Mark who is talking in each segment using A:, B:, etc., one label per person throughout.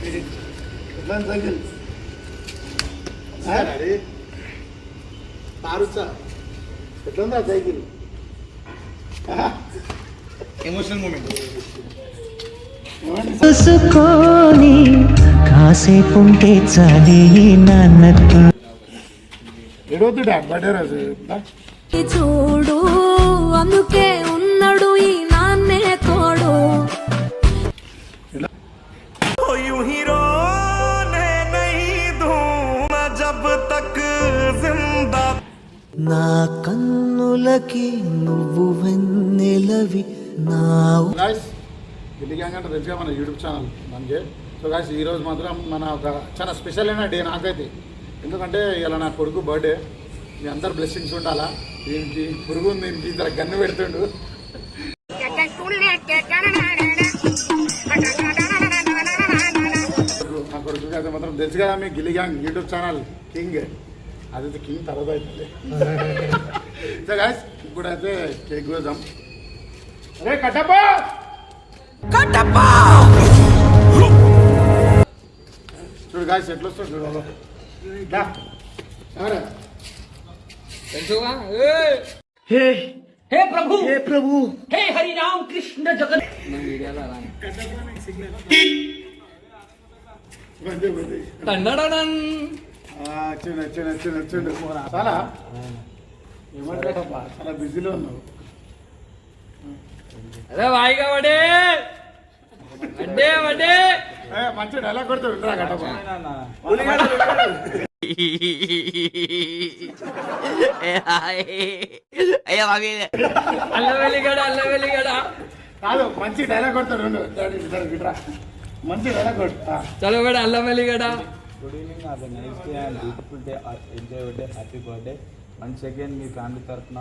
A: ఎట్లా సైకిల్ తారుచ్చా ఎట్లా cycle emotional moment
B: చూసుకొని కాసేపుంటే చాలి నాన్నతో
A: ఎడవద్దు బర్త్డే రోజు
C: చూడు అందుకే ఉన్నాడు ఈ నాన్నే తోడు
B: నా కన్నులకి నువ్వు వెన్నెలవి నా
A: ఢిల్లీ గ్యాంగ్ అంటే తెలుసుగా మన యూట్యూబ్ ఛానల్ మనకి. సో గాయస్ ఈరోజు మాత్రం మన ఒక చాలా స్పెషల్ అయిన డే నాకైతే. ఎందుకంటే ఇలా నా కొడుకు బర్త్డే. మీ అందరు బ్లెస్సింగ్స్ ఉండాలా. దీనికి పురుగు దీనికి ఇద్దరు గన్ను పెడుతుండు. నా కొడుకు అయితే మాత్రం తెలుసు కదా మీ Delhi gang YouTube channel king. అదైతే కింగ్ తర్వాత అవుతుంది. సో గాయస్ ఇప్పుడైతే కేక్ కోద్దాం. అరే కట్టప్పా చూడు గాయస్ ఎట్లా వస్తుంది చూడు.
D: हे प्रभु हे हरि राम कृष्ण जगत
A: నచ్చిండు చాలా ఏమంటాడబ్బా చాలా బిజీలో ఉన్నావు.
D: अरे भाई का बड़े बड़े
A: మంచి డైలాగ్ కొడుతూ వింటరా కట్టప్ప.
D: అల్లవెల్లిగడ
A: కాదు మంచి డైలాగ్ కొడతాడు. గిట్రా మంచి డైలాగ్ కొడు.
D: చలో బేడ అల్లవెల్లిగడ.
E: Good evening, have a nice day and beautiful day, enjoy your day, happy birthday. Once again మీ ఫ్యామిలీ తరఫున,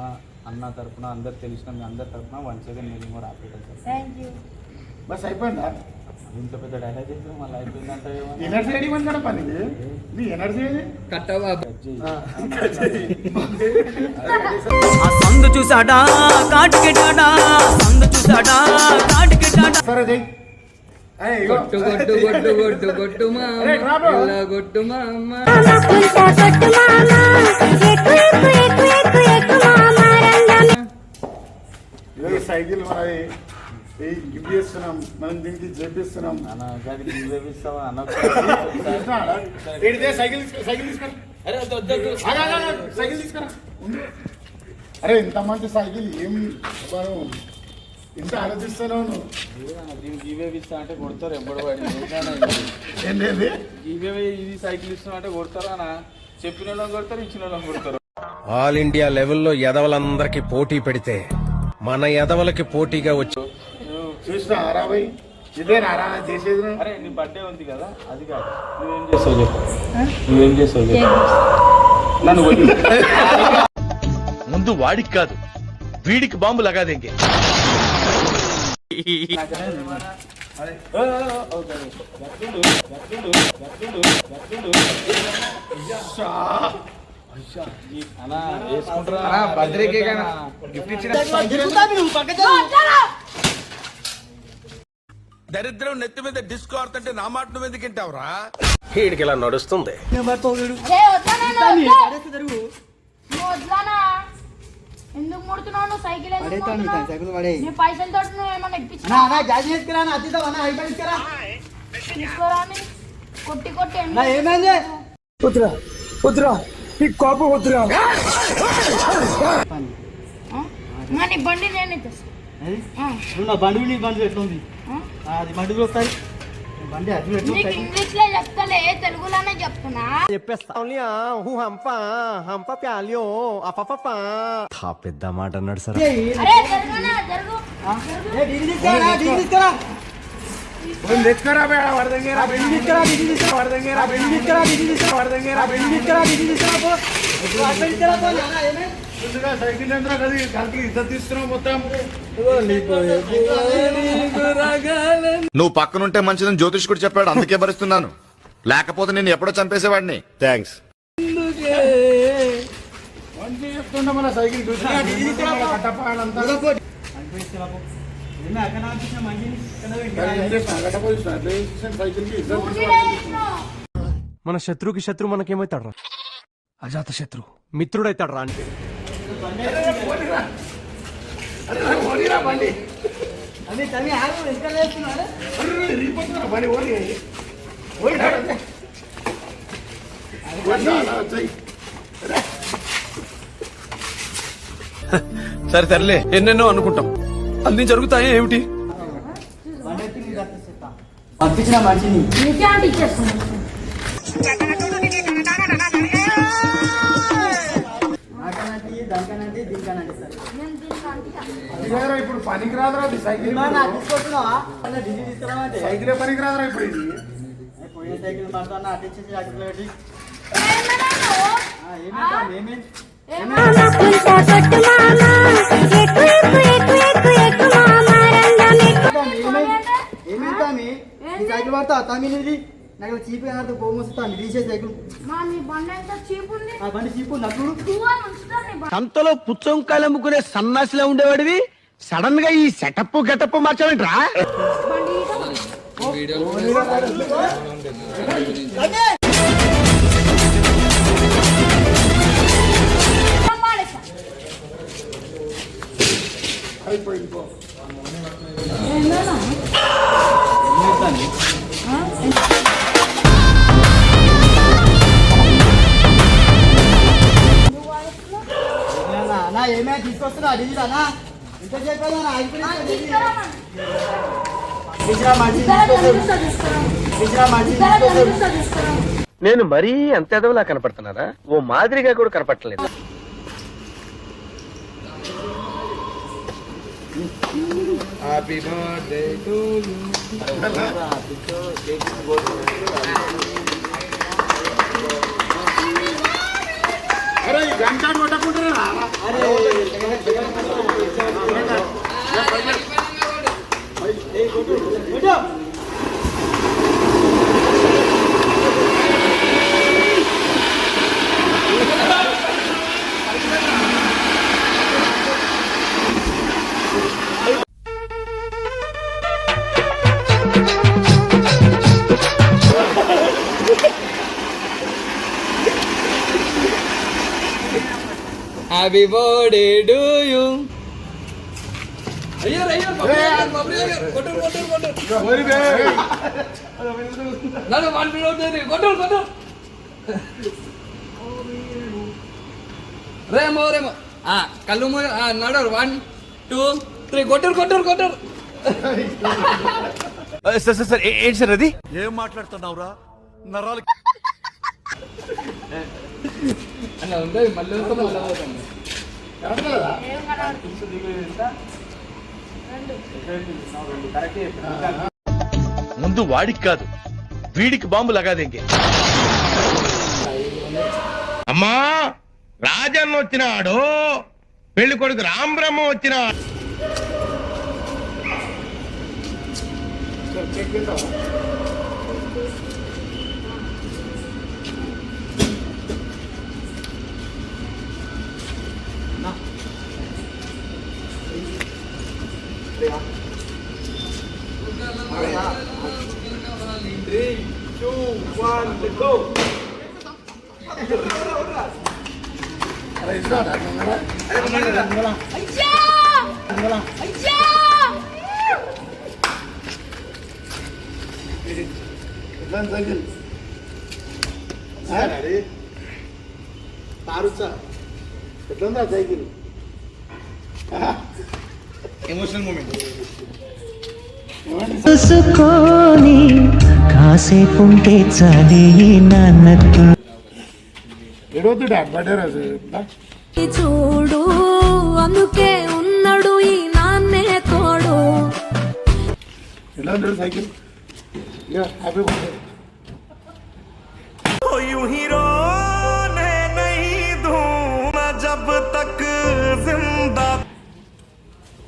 E: అన్న తరఫున, అందరు తెలిసిన మీ అందరి తరఫున వన్స్ అగైన్ నేను కూడా హ్యాపీ డే.
A: బస్ అయిపోయిందా?
E: ఇంత పెద్ద డైలాగ్ చేస్తే మళ్ళీ అయిపోయిందంటే
A: ఎనర్జీ ఏది మన కడప నీది? నీ ఎనర్జీ ఏది?
B: సందు చూసాడా కాటికెటాడా, సందు చూసాడా కాటికెటాడా.
A: సరే జై
D: గొట్టు గొట్టు గొట్టు గొట్టు గొట్టు మామ గొట్టు మామ
A: సైకిల్ మనది గిఫ్ట్ చేస్తున్నాం. మనం దీనికి చేపిస్తున్నాం. సైకిల్ తీసుకురా. సైకిల్ తీసుకురా. అరే ఇంత మంచి సైకిల్ ఏం ఇంత ఆలోచిస్తున్నావు నువ్వు?
E: దీనికి ఇవే ఇస్తా అంటే కొడతారు. ఎప్పుడు
A: ఏంటి
E: ఇవే ఇది సైకిల్ ఇస్తా అంటే కొడతారా అన్న? చెప్పిన వాళ్ళని కొడతారు, ఇచ్చిన వాళ్ళని కొడతారు.
F: ఆల్ ఇండియా లెవెల్లో ఎదవలందరికీ పోటీ పెడితే మన ఎదవలకి పోటీగా వచ్చి
A: చూసినా రాబాయ్ ఇదే నారా చేసేది.
E: అరే నీ బర్త్డే ఉంది కదా, అది కాదు. నువ్వేం చేస్తావు చెప్పు. నువ్వేం చేస్తావు చెప్పు. నన్ను
F: ముందు వాడికి కాదు వీడికి బాంబు లగాదేంగే. దరిద్రం నెత్తి మీద డిస్కో ఆడుతుంటే నా మాట నువ్వు ఎందుకు వింటావురా? వీడికి ఇలా నడుస్తుంది.
C: ఎందుకు ముడుతున్నావు సైకిల్? పైసలతో తీసుకోరా కొట్టి కొట్టి
A: ఏమైంది? వద్దురా వద్దురా ఈ కోపం వద్దురా.
C: నీ బండి నేను
G: బండి నీ బండి ఎట్లుంది? అది బండి వస్తాయి. బండి
C: నీకు ఇంగ్లీష్ లో చెప్తలే, తెలుగులోనే చెప్తున్నా.
F: పెద్ద మాట అన్నాడు సార్.
A: తెచ్చుకోరా సైకిల్ కలిపి ఇద్దరు తీస్తున్నావు మొత్తం.
H: నువ్వు పక్కనుంటే మంచిదని జ్యోతిష్కుడు చెప్పాడు, అందుకే భరిస్తున్నాను. లేకపోతే నేను ఎప్పుడో చంపేసేవాడిని. థ్యాంక్స్.
A: చెప్తుండే మన సైకిల్ చూసి
G: ఏమి అక్కడ అనిపించిన మంచిని ఇక్కడ
A: కానీ ఏం చేసినా గడ్డపో చూసిన ఎట్లా చేసిన సైకిల్కి ఇద్దరు
C: స్కూటీలో వేసినావు.
F: మన శత్రువుకి శత్రువు మనకేమైతాడు రా? అజాత శత్రు మిత్రుడైతాడు రా అంటే.
G: అవి తమి ఆగు ఇంకా వేస్తున్నాడు.
F: సరే తరలే, ఎన్నెన్నో అనుకుంటాం, అన్ని జరుగుతాయి ఏమిటి?
G: బండి ఎత్తి నీకు కట్టిస్తా. పంపించిన మంచిని
C: నీకే అంటే ఇచ్చేస్తున్నాను.
G: నాకనంటే దానికనంటే దీనికనంటే సరే
C: నేను దీనికి అంటిగా.
A: అదిగారా ఇప్పుడు పనికి రాదురా అది సైకిల్.
G: నాకు తీసుకొస్తున్నావా అన్న డిజీ తీసుకురామంటే
A: సైకిలే పనికి రాదురా ఇప్పుడు ఇది.
G: పోయిన సైకిల్ మాట్లాడినా అట్టించేసి అక్కడ పెట్టి
C: ఏమన్నా నువ్వు?
G: ఏమేమి ఏమేమి ఈ సైకిల్ పడతా తమిళది నాకు చీప్ కనబడితే బొమ్మ వస్తాను తీసే సైకిల్
C: మా నీ బండి ఎంత చీప్ ఉంది.
G: ఆ బండి చీపు నప్పుడు
C: నువ్వు అని ఉంచుతాను నీ బండి.
F: సంతలో పుచ్చంకాయలు అమ్ముకునే సన్నాసిలో ఉండేవాడివి సడన్ గా ఈ సెటప్ గెటప్ మార్చావేంట్రా?
C: బండి ఈట ఉంది.
D: వీడియో
C: పాడేసా.
A: అయిపోయింది పో.
C: ఏందన్నా? ఆ? నువ్వు వాడేస్తున్నావు?
G: నా ఏమైనా తీసుకొస్తున్నా డిజీ అన్నా ఎంత చెప్పాను
C: ఆ, తీసుకురామను.
G: మంచి
C: ఇద్దరం కనిపిస్తా తీసుకురాము. ఇద్దరం కనిపిస్తా తీసుకురాము.
F: నేను మరీ అంత ఎదవలా కనపడుతున్నారా? ఓ మాదిరిగా కూడా కనపడలేదు.
E: Happy birthday to you.
A: అరే ఈ గంట కొట్టకుంటారా?
D: Happy birthday to you. అయ్యో అయ్యో కొట్టు కొట్టు కొట్టు నన్ను వన్ మినిట్ కొట్టు కొట్టు రేమో రేమో కళ్ళు నడరు 1 2 3 కొట్టరు కొట్టరు కొట్టరు.
F: సార్ ఏంటి సార్ అది?
H: ఏం మాట్లాడుతున్నావురా? నరాలు
D: అలా ఉంటుంది మళ్ళీ వస్తాం మళ్ళీ పోతాం.
C: ఏం కనబడుతుంది?
F: ముందు వాడికి కాదు వీడికి బాంబు లగాదేంగే. అమ్మా రాజన్న వచ్చినాడు, పెళ్లి కొడుకు రాంబ్రహ్మ వచ్చినాడు.
C: అయ్యా! అయ్యా!
A: ఎట్లా సైకిల్ తారుచా ఎట్లుందా సైకిల్? Emotional moment.
B: చూసుకొని కాసేపుంటే చాలి నాన్నకు.
A: ఎడవద్దు డాడ్ బర్త్డే రోజు
I: చూడు అందుకే ఉన్నాడు ఈ నాన్నే తోడు.
A: ఎలా ఉంటుంది సైకిల్? Happy birthday.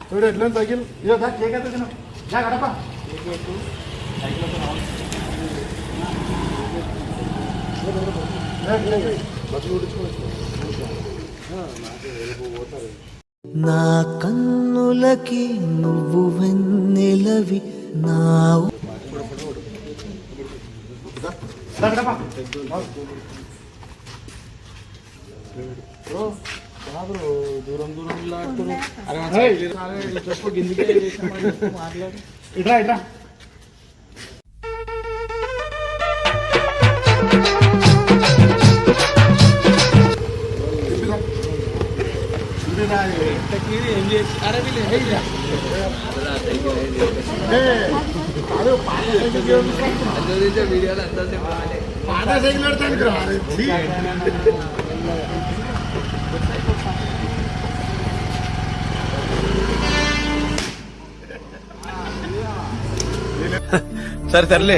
A: చూడు ఎట్లా సైకిల్? ఇదో కేక్ అయితే తిను. గడప బస్సు
B: నా కన్నులకి నువ్వు వెన్నెలవి నా
E: దూరం దూరం చెప్పు గిందికే మాట్లాడు.
A: ఇట్రా ఇట్రా
E: ఏం చేసి అరే వీళ్ళు
A: అదే పాత సైకిల్
D: వీడియోలో ఎంతసేపు
A: పాత సైకిల్ పెడతాను రా.
F: సరే తరలే,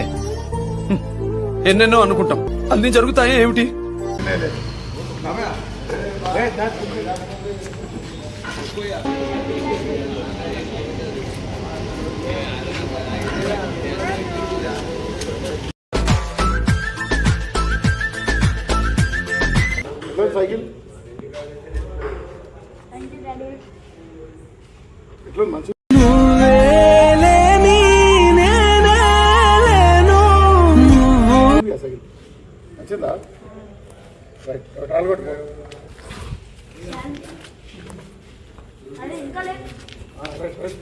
F: ఎన్నెన్నో అనుకుంటాం, అన్ని జరుగుతాయా ఏమిటి?
A: సైకిల్ ఇట్లా మంచి సైకిల్ నచ్చిందా? రైట్ రాళ్ళు కొట్టుకో. రైట్ రైట్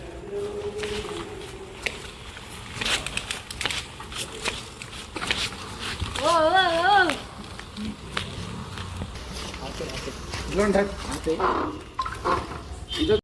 A: ఇట్లా ఉంటాయి.